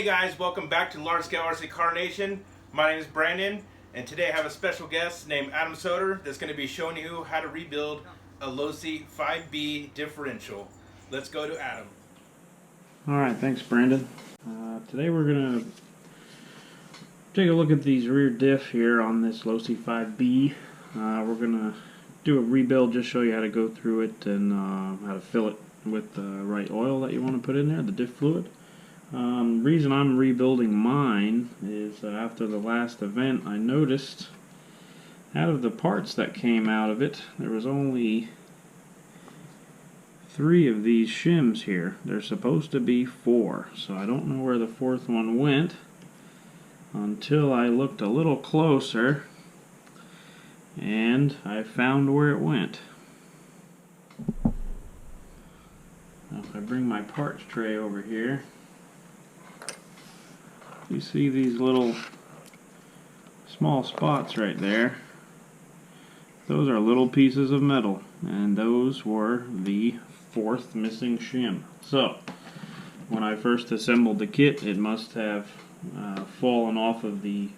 Hey guys, welcome back to Large Scale RC Car Nation. My name is Brandon, and today I have a special guest named Adam Soder that's going to be showing you how to rebuild a Losi 5B differential. Let's go to Adam. Alright, thanks Brandon. Today we're going to take a look at these rear diff here on this Losi 5B. We're going to do a rebuild, just show you how to go through it and how to fill it with the right oil that you want to put in there, the diff fluid. The reason I'm rebuilding mine is after the last event I noticed out of the parts that came out of it, there was only 3 of these shims here. There's supposed to be 4, so I don't know where the 4th one went until I looked a little closer and I found where it went. Now if I bring my parts tray over here, you see these little small spots right there. Those are little pieces of metal, and those were the 4th missing shim. So when I first assembled the kit, it must have fallen off of the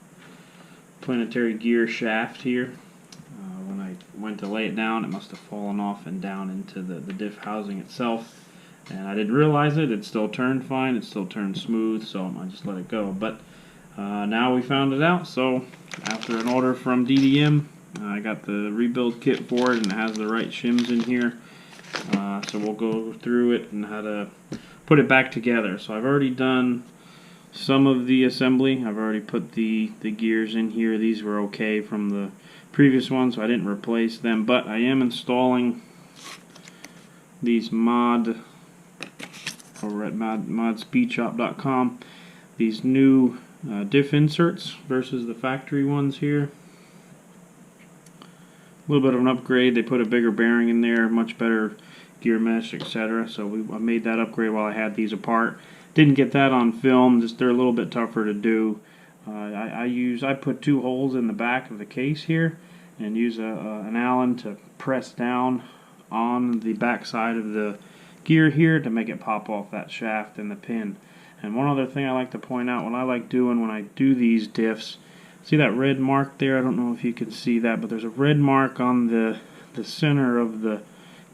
planetary gear shaft here. When I went to lay it down, it must have fallen off and down into the diff housing itself. And I didn't realize it. It still turned fine. It still turned smooth, so I just let it go. But now we found it out. So after an order from DDM, I got the rebuild kit for it, and it has the right shims in here. So we'll go through it and how to put it back together. So I've already done some of the assembly. I've already put the gears in here. These were okay from the previous one, so I didn't replace them. But I am installing these over at modspeedshop.com, these new diff inserts versus the factory ones here. A little bit of an upgrade. They put a bigger bearing in there, much better gear mesh, etc. So I made that upgrade while I had these apart. Didn't get that on film, just they're a little bit tougher to do. I put 2 holes in the back of the case here and use an Allen to press down on the back side of the gear here to make it pop off that shaft and the pin. And one other thing I like to point out, what I like doing when I do these diffs, see that red mark there? I don't know if you can see that, but there's a red mark on the center of the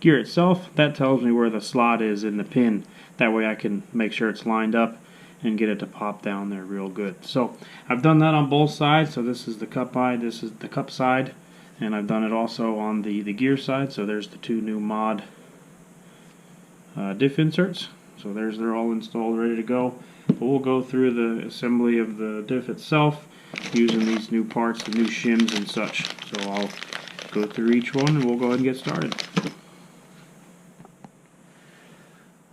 gear itself. That tells me where the slot is in the pin. That way I can make sure it's lined up and get it to pop down there real good. So I've done that on both sides. So this is the cup eye, this is the cup side, and I've done it also on the gear side. So there's the 2 new mod diff inserts. So they're all installed, ready to go. But we'll go through the assembly of the diff itself using these new parts, the new shims and such. So I'll go through each one and we'll go ahead and get started.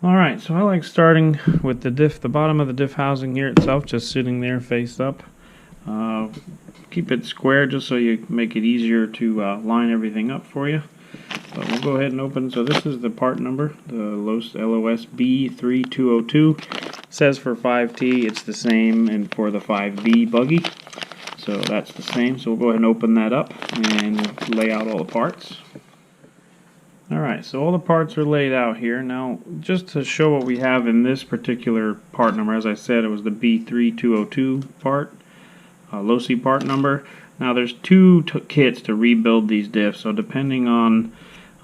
Alright, so I like starting with the diff, the bottom of the diff housing here itself, just sitting there face up. Keep it square just so you make it easier to line everything up for you. But we'll go ahead and open. So this is the part number, the LOS B3202. Says for 5T, it's the same, and for the 5B buggy. So that's the same. So we'll go ahead and open that up and lay out all the parts. Alright, so all the parts are laid out here. Now, just to show what we have in this particular part number, as I said, it was the B3202 part, Losi part number. Now there's 2 kits to rebuild these diffs, so depending on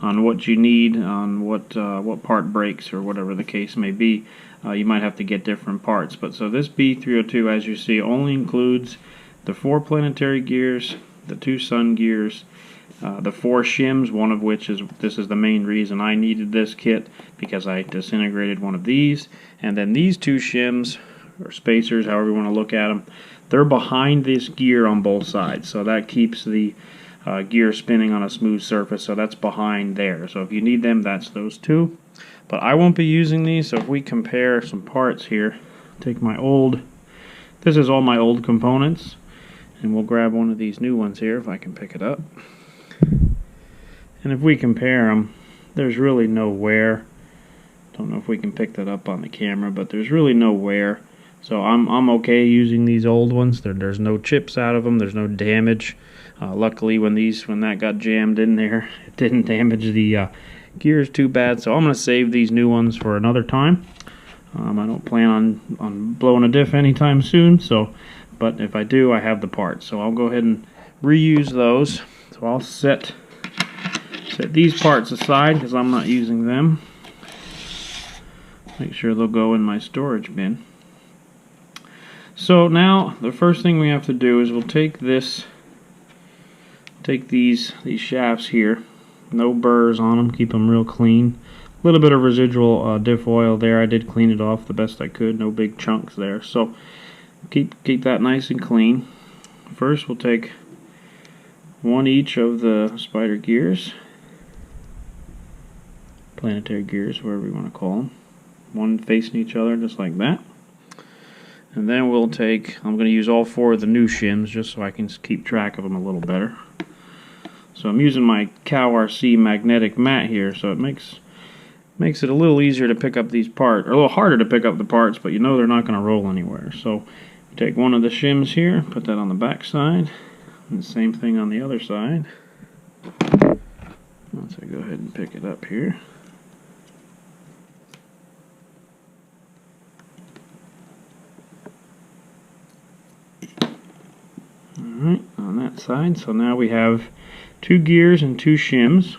what you need, on what part breaks or whatever the case may be, you might have to get different parts. But so this B302, as you see, only includes the 4 planetary gears, the 2 sun gears, the 4 shims, one of which this is the main reason I needed this kit, because I disintegrated one of these, and then these 2 shims, or spacers, however you want to look at them, they're behind this gear on both sides, so that keeps the gear spinning on a smooth surface, so that's behind there. So if you need them, that's those 2. But I won't be using these, so if we compare some parts here, take my old, this is all my old components, and we'll grab one of these new ones here if I can pick it up. And if we compare them, there's really no wear. Don't know if we can pick that up on the camera, but there's really no wear. So I'm okay using these old ones. There's no chips out of them. There's no damage. Luckily, when that got jammed in there, it didn't damage the gears too bad. So I'm going to save these new ones for another time. I don't plan on blowing a diff anytime soon, but if I do, I have the parts. So I'll go ahead and reuse those. So I'll set these parts aside because I'm not using them. Make sure they'll go in my storage bin. So now the first thing we have to do is we'll take these shafts here. No burrs on them, keep them real clean. A little bit of residual diff oil there. I did clean it off the best I could. No big chunks there. So keep that nice and clean. First we'll take one each of the spider gears, planetary gears, whatever you want to call them. One facing each other, just like that. And then we'll take, I'm going to use all 4 of the new shims just so I can keep track of them a little better. So I'm using my Cow RC magnetic mat here, so it makes it a little easier to pick up these parts, or a little harder to pick up the parts, but you know they're not going to roll anywhere. So take one of the shims here, put that on the back side, and the same thing on the other side. Let's go ahead and pick it up here. Alright, on that side. So now we have 2 gears and 2 shims.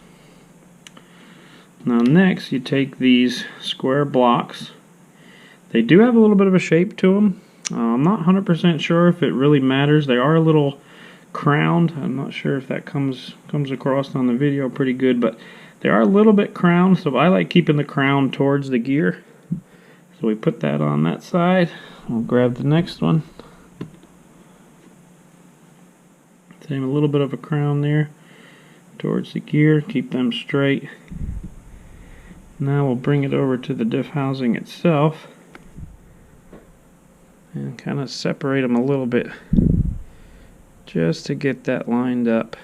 Now next you take these square blocks. They do have a little bit of a shape to them. I'm not 100% sure if it really matters. They are a little crowned. I'm not sure if that comes across on the video pretty good, but they are a little bit crowned, so I like keeping the crown towards the gear. So we put that on that side. We'll grab the next one. Same, a little bit of a crown there towards the gear. Keep them straight. Now we'll bring it over to the diff housing itself and kind of separate them a little bit just to get that lined up.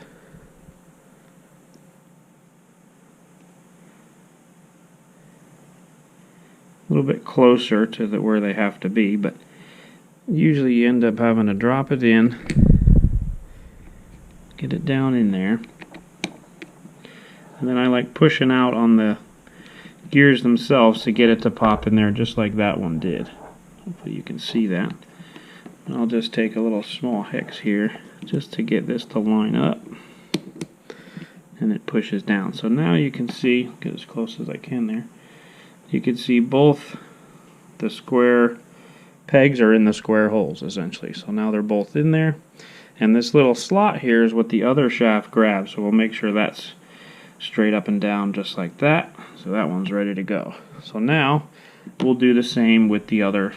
A little bit closer to where they have to be, but usually you end up having to drop it in, get it down in there, and then I like pushing out on the gears themselves to get it to pop in there just like that one did. Hopefully you can see that. And I'll just take a little small hex here just to get this to line up, and it pushes down. So now you can see, get as close as I can there, you can see both the square pegs are in the square holes essentially. So now they're both in there, and this little slot here is what the other shaft grabs, so we'll make sure that's straight up and down just like that. So that one's ready to go. So now we'll do the same with the other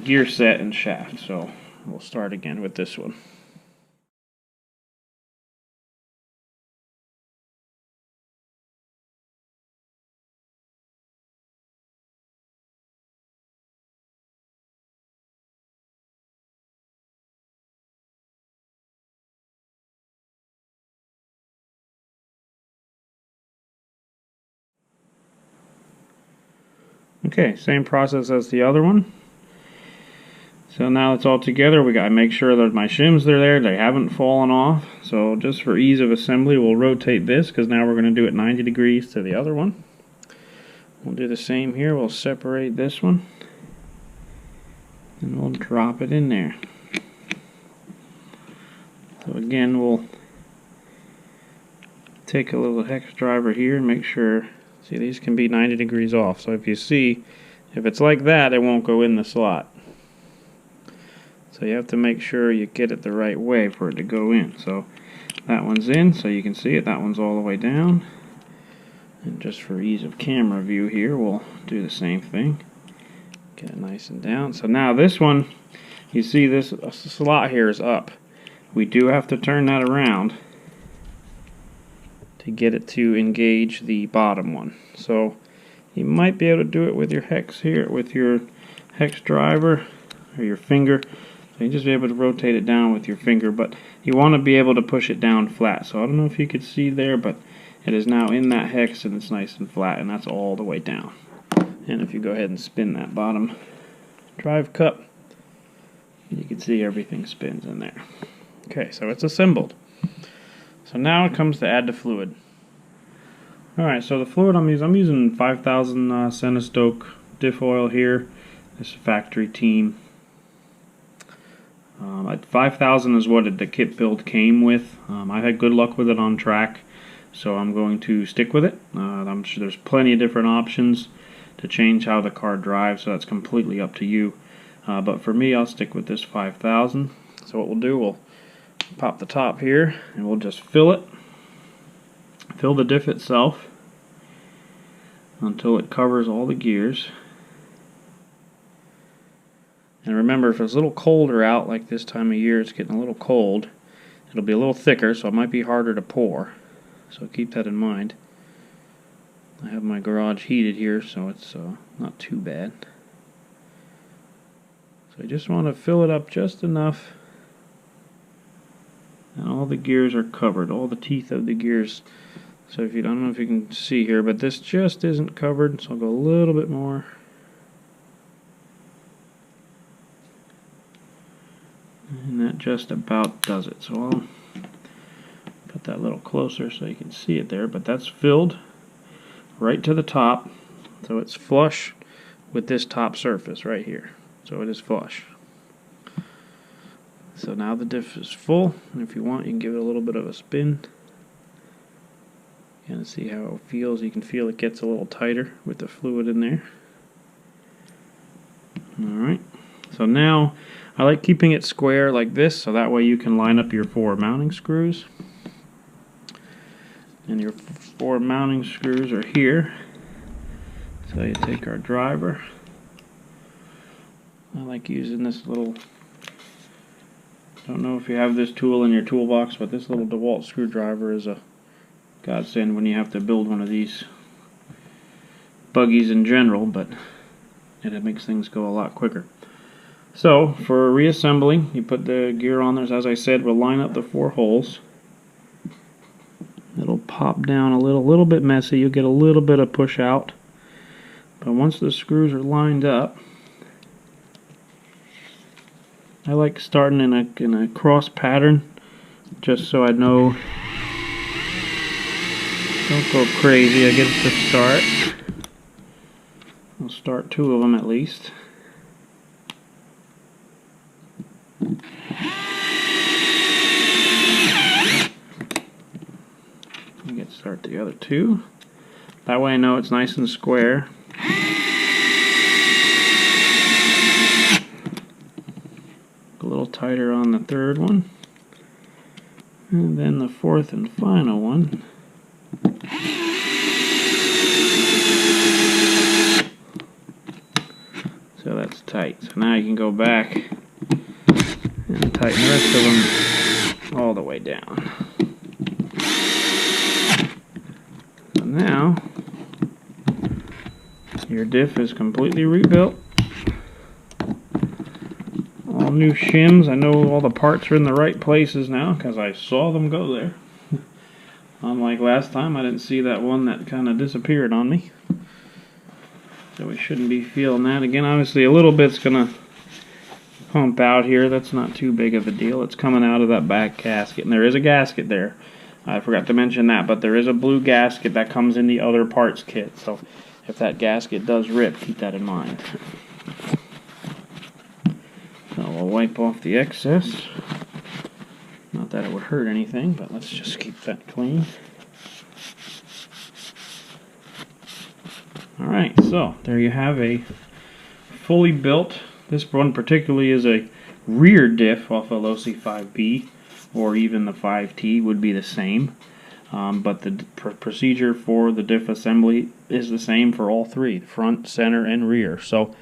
gear set and shaft. So we'll start again with this one. Okay, same process as the other one. So now it's all together. We got to make sure that my shims are there, they haven't fallen off. So just for ease of assembly, we'll rotate this because now we're going to do it 90 degrees to the other one. We'll do the same here. We'll separate this one and we'll drop it in there. So again, we'll take a little hex driver here and make sure. See, these can be 90 degrees off, so if you see, if it's like that, it won't go in the slot. So you have to make sure you get it the right way for it to go in. So that one's in, so you can see it. That one's all the way down. And just for ease of camera view here, we'll do the same thing. Get it nice and down. So now this one, you see this slot here is up. We do have to turn that around to get it to engage the bottom one. So you might be able to do it with your hex here, with your hex driver or your finger. So you just be able to rotate it down with your finger, but you want to be able to push it down flat. So I don't know if you could see there, but it is now in that hex and it's nice and flat, and that's all the way down. And if you go ahead and spin that bottom drive cup, you can see everything spins in there. Okay, so it's assembled. So now it comes to add the fluid. Alright, so the fluid I'm using 5000 Centistoke diff oil here. This factory team. 5,000 is what the kit build came with. I had good luck with it on track, so I'm going to stick with it. I'm sure there's plenty of different options to change how the car drives, so that's completely up to you. But for me, I'll stick with this 5,000. So what we'll do, we'll pop the top here, and we'll just fill it. Fill the diff itself until it covers all the gears. And remember, if it's a little colder out, like this time of year, it's getting a little cold, it'll be a little thicker, so it might be harder to pour. So keep that in mind. I have my garage heated here, so it's not too bad. So I just want to fill it up just enough, and all the gears are covered, all the teeth of the gears. So if you, I don't know if you can see here, but this just isn't covered, so I'll go a little bit more. And that just about does it. So I'll put that a little closer so you can see it there, but that's filled right to the top, so it's flush with this top surface right here. So it is flush. So now the diff is full, and if you want, you can give it a little bit of a spin. And see how it feels. You can feel it gets a little tighter with the fluid in there. Alright, so now I like keeping it square like this, so that way you can line up your 4 mounting screws. And your 4 mounting screws are here. So you take our driver. I like using this little, don't know if you have this tool in your toolbox, but this little DeWalt screwdriver is a godsend when you have to build one of these buggies in general, but it makes things go a lot quicker. So for reassembly, you put the gear on there. As I said, we'll line up the 4 holes. It'll pop down a little bit messy. You'll get a little bit of push out, but once the screws are lined up, I like starting in a cross pattern, just so I know. Don't go crazy, I get it to start. I'll start 2 of them at least. Start the other 2. That way I know it's nice and square. A little tighter on the 3rd one. And then the 4th and final one. So that's tight. So now you can go back and tighten the rest of them all the way down. So now your diff is completely rebuilt. All new shims. I know all the parts are in the right places now because I saw them go there. Unlike last time, I didn't see that one that kind of disappeared on me. So we shouldn't be feeling that again. Obviously a little bit's going to pump out here. That's not too big of a deal. It's coming out of that back gasket. And there is a gasket there. I forgot to mention that, but there is a blue gasket that comes in the other parts kit. So if that gasket does rip, keep that in mind. So we'll wipe off the excess. Not that it would hurt anything, but let's just keep that clean. Alright, so there you have a fully built, this one particularly is a rear diff off a Losi 5B, or even the 5T would be the same. But the procedure for the diff assembly is the same for all 3, front, center, and rear. So,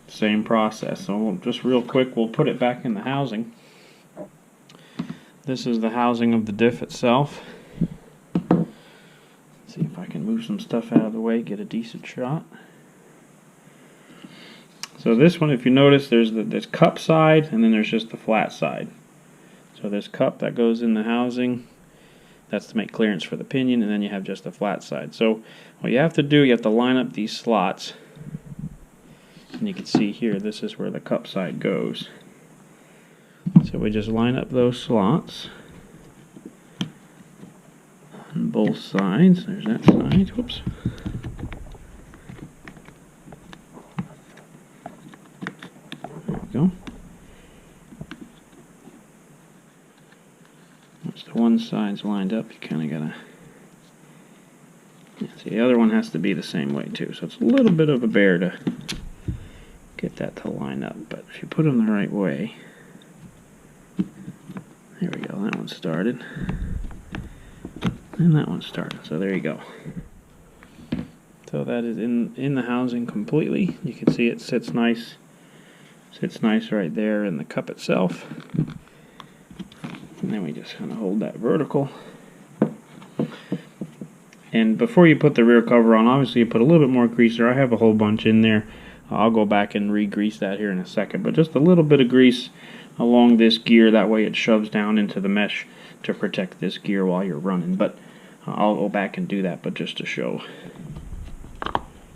same process. So just real quick, we'll put it back in the housing. This is the housing of the diff itself. See if I can move some stuff out of the way, get a decent shot. So this one, if you notice, there's this cup side, and then there's just the flat side. So this cup that goes in the housing, that's to make clearance for the pinion, and then you have just the flat side. So what you have to do, you have to line up these slots. And you can see here, this is where the cup side goes. So we just line up those slots on both sides. There's that side. Whoops. one side's lined up, you kind of gotta... Yeah, see, the other one has to be the same way too, so it's a little bit of a bear to get that to line up, but if you put them the right way... There we go, that one started. And that one started, so there you go. So that is in the housing completely. You can see it sits nice right there in the cup itself. And then we just kind of hold that vertical. And before you put the rear cover on, obviously you put a little bit more grease there. I have a whole bunch in there. I'll go back and re-grease that here in a second, but just a little bit of grease along this gear, that way it shoves down into the mesh to protect this gear while you're running. But I'll go back and do that, but just to show.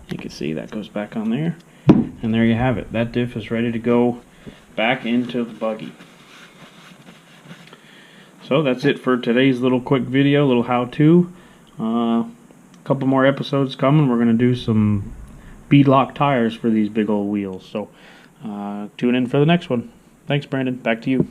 You can see that goes back on there, and there you have it. That diff is ready to go back into the buggy. So that's it for today's little quick video, little how-to. A couple more episodes coming. We're going to do some beadlock tires for these big old wheels. So tune in for the next one. Thanks, Brandon. Back to you.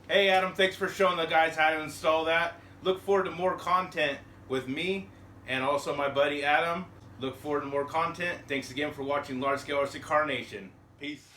Hey, Adam. Thanks for showing the guys how to install that. Look forward to more content with me and also my buddy Adam. Look forward to more content. Thanks again for watching Large Scale RC Car Nation. Peace.